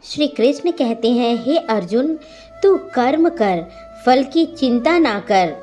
श्री कृष्ण कहते हैं, हे अर्जुन, तू कर्म कर, फल की चिंता ना कर।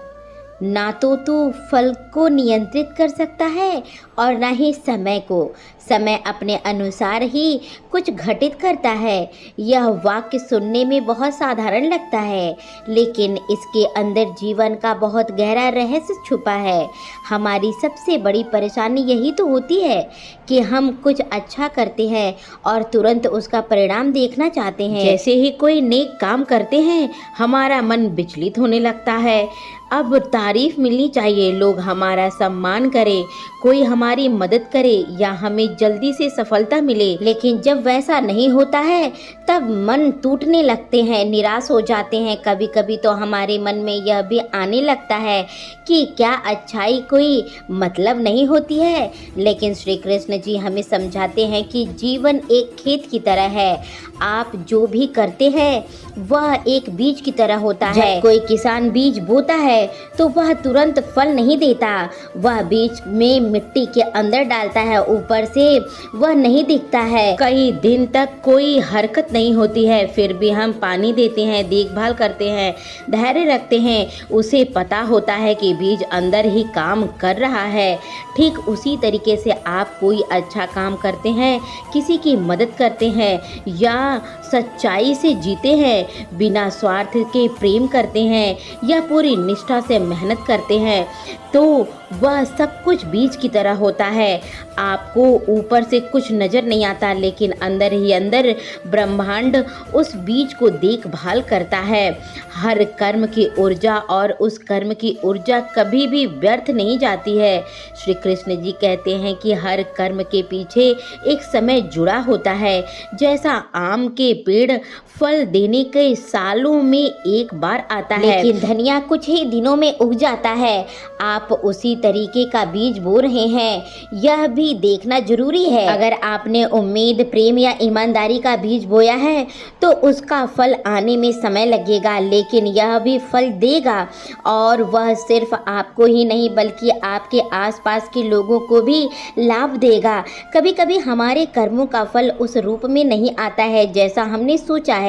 ना तो तू फल को नियंत्रित कर सकता है और ना ही समय को। समय अपने अनुसार ही कुछ घटित करता है। यह वाक्य सुनने में बहुत साधारण लगता है, लेकिन इसके अंदर जीवन का बहुत गहरा रहस्य छुपा है। हमारी सबसे बड़ी परेशानी यही तो होती है कि हम कुछ अच्छा करते हैं और तुरंत उसका परिणाम देखना चाहते हैं। जैसे ही कोई नेक काम करते हैं, हमारा मन विचलित होने लगता है। अब तारीफ मिलनी चाहिए, लोग हमारा सम्मान करें, कोई हमारी मदद करे या हमें जल्दी से सफलता मिले। लेकिन जब वैसा नहीं होता है तब मन टूटने लगते हैं, निराश हो जाते हैं। कभी कभी तो हमारे मन में यह भी आने लगता है कि क्या अच्छाई कोई मतलब नहीं होती है। लेकिन श्री कृष्ण जी हमें समझाते हैं कि जीवन एक खेत की तरह है। आप जो भी करते हैं वह एक बीज की तरह होता है। कोई किसान बीज बोता है तो वह तुरंत फल नहीं देता, वह बीज में मिट्टी के अंदर डालता है, ऊपर से वह नहीं दिखता है। कई दिन तक कोई हरकत नहीं होती है, फिर भी हम पानी देते हैं, देखभाल करते हैं, धैर्य रखते हैं। उसे पता होता है कि बीज अंदर ही काम कर रहा है। ठीक उसी तरीके से आप कोई अच्छा काम करते हैं, किसी की मदद करते हैं या सच्चाई से जीते हैं, बिना स्वार्थ के प्रेम करते हैं या पूरी निष्ठा से मेहनत करते हैं, तो वह सब कुछ बीज की तरह होता है। आपको ऊपर से कुछ नज़र नहीं आता, लेकिन अंदर ही अंदर ब्रह्मांड उस बीज को देखभाल करता है। हर कर्म की ऊर्जा और उस कर्म की ऊर्जा कभी भी व्यर्थ नहीं जाती है। श्री कृष्ण जी कहते हैं कि हर कर्म के पीछे एक समय जुड़ा होता है। जैसा आम के पेड़ फल देने के सालों में एक बार आता है, लेकिन धनिया कुछ ही दिनों में उग जाता है। आप उसी तरीके का बीज बो रहे हैं, यह भी देखना जरूरी है। अगर आपने उम्मीद, प्रेम या ईमानदारी का बीज बोया है तो उसका फल आने में समय लगेगा, लेकिन यह भी फल देगा, और वह सिर्फ आपको ही नहीं बल्कि आपके आसपास के लोगों को भी लाभ देगा। कभी कभी हमारे कर्मों का फल उस रूप में नहीं आता है जैसा हमने सोचा है।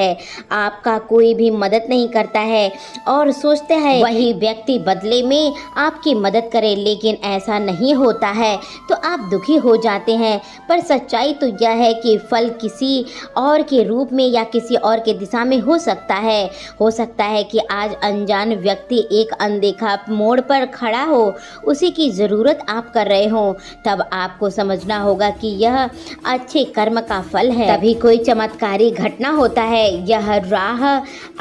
आपका कोई भी मदद नहीं करता है और सोचते हैं वही व्यक्ति बदले में आपकी मदद करे, लेकिन ऐसा नहीं होता है तो आप दुखी हो जाते हैं। पर सच्चाई तो यह है कि फल किसी और के रूप में या किसी और के दिशा में हो सकता है। हो सकता है कि आज अनजान व्यक्ति एक अनदेखा मोड़ पर खड़ा हो, उसी की ज़रूरत आप कर रहे हो, तब आपको समझना होगा कि यह अच्छे कर्म का फल है। तभी कोई चमत्कारी घटना होता है, यह राह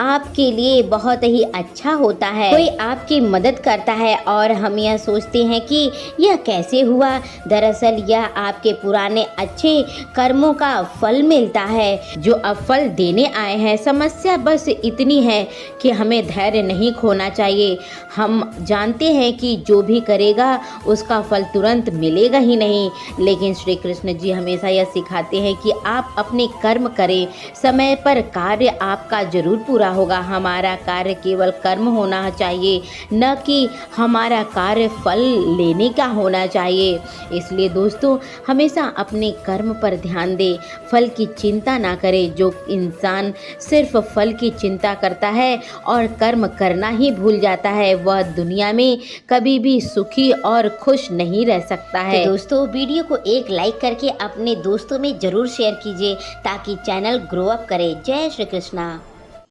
आपके लिए बहुत ही अच्छा होता है। कोई आपकी मदद करता है और हम यह सोचते हैं कि यह कैसे हुआ। दरअसल यह आपके पुराने अच्छे कर्मों का फल मिलता है जो अब फल देने आए हैं। समस्या बस इतनी है कि हमें धैर्य नहीं खोना चाहिए। हम जानते हैं कि जो भी करेगा उसका फल तुरंत मिलेगा ही नहीं, लेकिन श्री कृष्ण जी हमेशा यह सिखाते हैं कि आप अपने कर्म करें, समय पर कार्य आपका जरूर पूरा होगा। हमारा कार्य केवल कर्म होना चाहिए, न कि हमारा कार्य फल लेने का होना चाहिए। इसलिए दोस्तों, हमेशा अपने कर्म पर ध्यान दें, फल की चिंता ना करें। जो इंसान सिर्फ फल की चिंता करता है और कर्म करना ही भूल जाता है, वह दुनिया में कभी भी सुखी और खुश नहीं रह सकता है। तो दोस्तों, वीडियो को एक लाइक करके अपने दोस्तों में ज़रूर शेयर कीजिए ताकि चैनल ग्रो अप करे। जय श्री कृष्णा।